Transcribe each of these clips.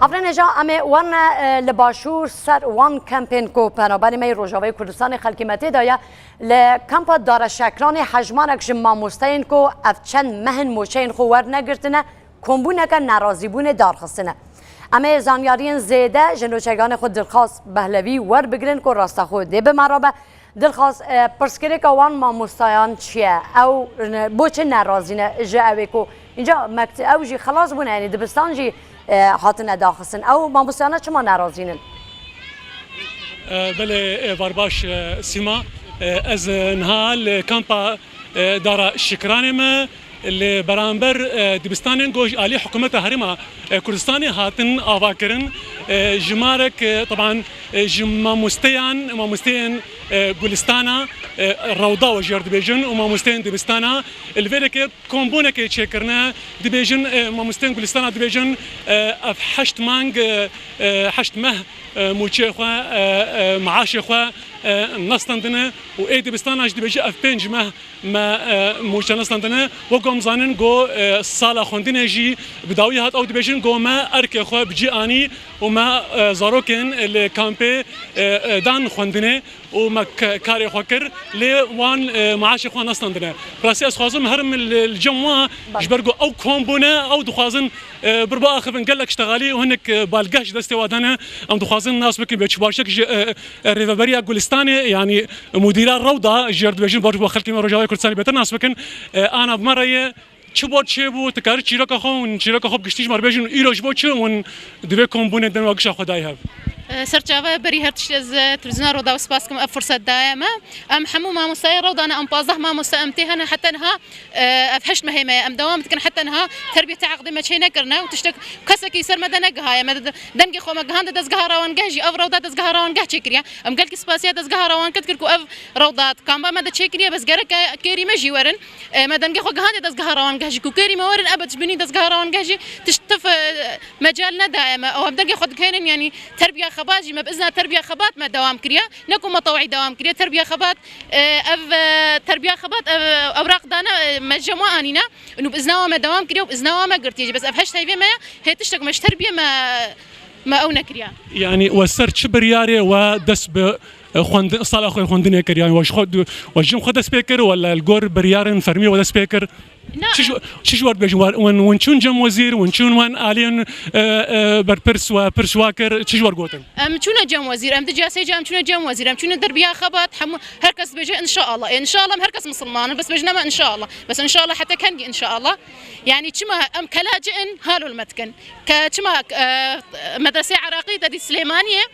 افرین جا اما ورن لباشور سر وان کمپین کو پنابری می روجاوی کردستان خلکیمتی دایا لکمپ دار شکران حجمانک جمع مستین کو افچن مهن موچین خو ور نگرتنه کمبونه که نرازی بونه دارخستنه اما زانیارین زیده جنوچگان خود دلخواست بهلوی ور بگرن که راسته خود دی به مرابه دلخواست پرسکری که وان ما مستایان چیه او بوچه نرازینه جا اوی کو اینجا او جی خلاص بونه یعنی دبستان جی هاتن داخسن او ما مستایانه چما نرازینن بله وارباش سیما از نهال کامپا دارا شکرانه ما اللي برامبر دبستان جوج علي حكومة هرما كردستاني هاتن آواكرن جمارك طبعا جما مستيان جولستانا روضة وجر دبيجن وما مستيان دبستانا الفيلك كومبونا كي تشكرنا دبيجن ما مستيان جولستانا دبيجن حشت مانج حشت مه موچه خوا معاش خوا نستندنه و اي دبستان اج دبيجي اف بنج مه ما موچه نستندنه و زانن گو سال خوندن جی بداوی هات او دبیجن گو ما ارک خو بجی آنی و ما زاروکن الکامپ دان خوندنه و ما کاری خو کر لی وان معاش خو نستندنه راسی از خوازم هرم الجمعه جبرگو او کومبونه او دخوازن بربا اخفن قال لك اشتغالي وهنك بالقاش دستي وادانا ام دخوازن ناس بكن بيتشباشك ريفابريا جولستاني يعني مدير الروضه جرد بيجن برضو خلكي رجاوي كردستاني بيتر ناس بكن انا بمره چه بود تکاری چیرا که خون چیرا که خوب گشتیش مربیجن ایروج بود چه اون دوی کمبونه دن واقعش خدای هف سرچاوه بری هرتش از تلویزیون رو داوس باس کم فرصت دائمه ام حمو ما مستعير رو دانا ام بازه ما مستأمتها حتى انها افحش مهمه ام دوام تكن حتى انها تربيه عقد ما شيء نكرنا وتشتك كسك يسر مدنا جهايه مد دنجي خو مجهان دز جهراوان جهجي اف روضات دز جهراوان جه تشكريا ام قال كسباسيا دز جهراوان كتكركو اف روضات كان ما مد تشكريا بس جرك كيري مجي ورن ما دنجي خو جهان دز جهراوان جهجي كيري ما ورن ابد بني دز جهراوان جهجي تشتف مجالنا دائما او دنجي خد كاين يعني تربيه خباجي ما باذن تربيه خبات ما دوام كريا نكون مطوعي دوام كريا تربيه خبات اف تربيه خبات اوراق دانا مجموعه انينا انه باذن ما دوام كريا وباذن ما قرتيجي بس افحش هي ما هي تشتك مش تربيه ما او نكريا يعني وسرت شبرياري ودس خوند صالح اخوي خوندني كريان واش خد وجم خد سبيكر ولا الجور بريارن فرمي ولا سبيكر شو ورد بيجوار ونشون جم وزير ونشون وان الين بربرس وبرسواكر شو ورد قوتن ام شون جم وزير ام دجاسي جم شون جم وزير ام شون دربيا خبات هركس بيجي ان شاء الله ان شاء الله هركس مسلمان بس بيجنا ما ان شاء الله بس ان شاء الله حتى كان ان شاء الله يعني كما ام كلاجئن هالو المتكن كما مدرسه عراقيه دي سليمانيه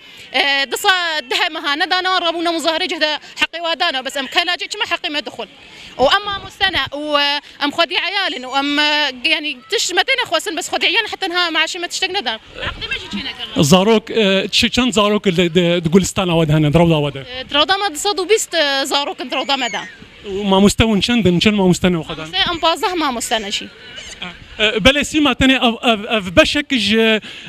دصا ده مهانه دانا ربونا مظاهره جهد حقي ودانا بس ام كلاجئ كما حقي ما دخل واما مستنى وام خدي عيالن وام يعني تشمتين اخوسن بس خدي عيال حتى انها معاش ما تشتق ندم عقد ما جيت هنا زاروك كان زاروك تقولستان ودهنا دروضه وده دروضه ما صدو بيست زاروك دروضه مدى وما مستوى شندن ما مستنى وخدان ام بازه ما مستنى شيء بله سيما تاني اف بشك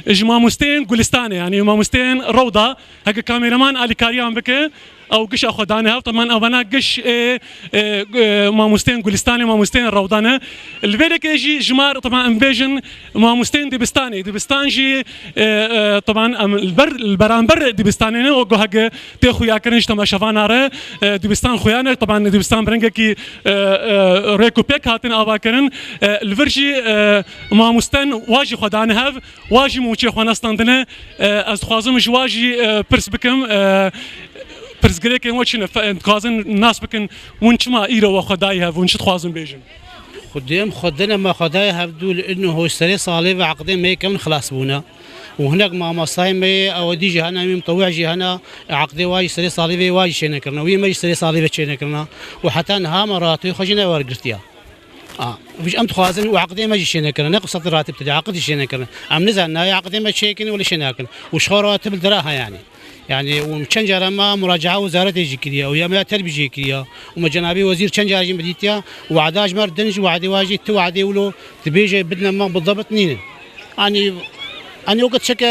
ما مستين جولستاني يعني ما مستين روضه هكا كاميرامان علي كاريان بك او قش اخذانها طبعا انا قش ما مستين جولستاني ما مستين روضانه الفيلك يجي جمار طبعا امبيجن ما مستين دبستان جي طبعا البرامبر دبستاني او هكا تاخو يا كرنش تما شفاناره دبستان خويانه طبعا دبستان برنجكي ريكو بيك هاتن اباكرن الفرجي ما مستن واجي خدانها واجي موچه خونستاندنه از خوازم جواجي برس بكم برزگریک وچنه کازن ناس بکن ونش ما ایرو و خدایها ونش خوازن بیجن خدنا ما خدایها بدو لانه هو سري صالح وعقدين ما يكمل خلاص بونا وهناك ما مصايم او دي جهنا مطوع جهنا عقدي واجي سري صالح واجي شينا كرنا وي ما سري صالح شينا كرنا وحتى انها مرات خجنا ورقرتيا فيش أمت خوازن وعقدين ما جيشنا كنا نقص الراتب تدي عقد جيشنا كنا عم نزلنا عقدين ما شيكين ولا شينا كنا وش راتب الدراها يعني ومشان جرى ما مراجعة وزارة الجكرية ويا ما تربية جكرية وما جنابي وزير شان جاري مديتيا وعداج مردنج وعدي واجي تو عدي ولو تبيجي بدنا ما بالضبط نين يعني وقت شك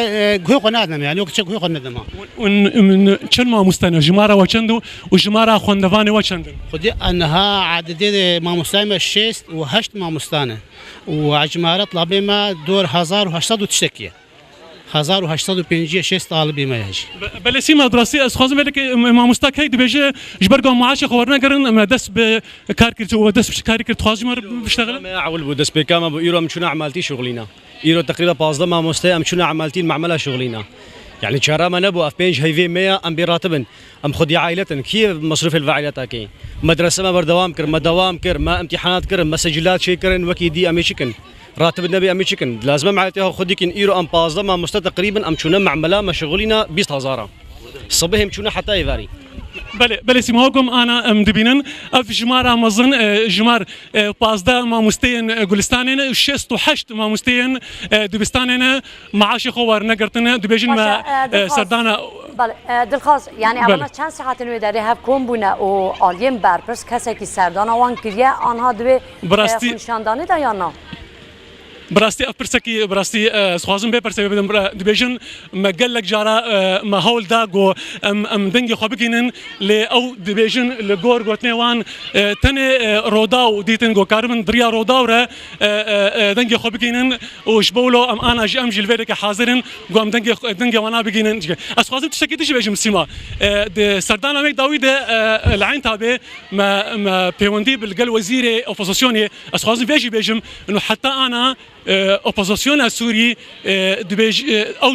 هو قنادنا يعني وقت شك هو قنادنا من شن ما مستنى جمارة وشندو وجمارة خوندفاني وشندو خدي أنها عددين ما مستنى الشيست وهشت ما مستنى وعجمارة طلبي ما دور 1800 وتشتكي 1856 طالبی مایجی بله سیما دراستی از خوازم ولی که ماموستا کی دبیجه جبرگا معاش خورنا گرن ما دست به کار کرد و دست به کار کرد خوازم بشتغل ما عول بود دست بکام ابو ایرو مشونا عملتی شغلینا ایرو تقریبا 15 ماموستا مشونا عملتی معمله شغلینا يعني شهر ما نبو اف بينج هيفي 100 ام براتبن ام خدي عائلتن كيف مصروف الفاعلات كي مدرسه ما بردوام كر ما دوام كر ما امتحانات كر ما سجلات شي كرن وكي دي امي شكن راتب النبي امي شكن لازم معلتها خدي كن ايرو ام بازا ما مست تقريبا ام شونا معمله مشغولينا 20000 صبهم شونا حتى يفاري بله سیماکم آنا مدبینن اف جمار مزن جمار 15 ماموستین گلستانین 68 ماموستین دبستانین معاش خوار نگرتن دبیجن ما سردانا بله دلخواست يعني اولا چند ساعت نوی داری هف کن بونه و آلیم برپرس کسی که سردانا وان کریه آنها دوی خونشاندانی دا یا نه براستی افرسکی براستی سوازم به پرسه بدم دبیجن مقال لك جارا ما هول داغو ام دنگی خواب بگینن ل او دبیجن لگور گوتنی وان تنی روداو دیتن گو کارمن دریا روداو را دنگی خواب بگینن و شبولو ام انا ام جلوی که حاضرن گو ام دنگی وانا بگینن اسوازم تشکی دیش بیجم سیما سردانا مک داوید العين تابع ما بيوندي بالقل وزير اوبوزيسيوني اسوازم فيجي بيجم انه حتى انا اوبوزيسيون سوري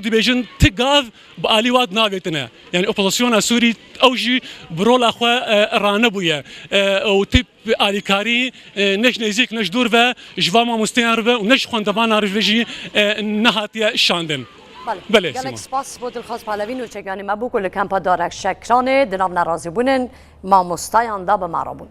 دبيجن تقاف باليواد نافيتنا يعني اوبوزيسيون سوري اوجي برول اخوا رانبويا او تيب اليكاري نش نزيك نش دور و جوام مستعار و نش خوندبان عرفجي نهاتيا شاندن بله گلک سپاس بود الخاص پهلوی نوچگانی مبوک و لکمپا دارک شکرانه دناب نرازی بونن ما مستایان دا به مرابون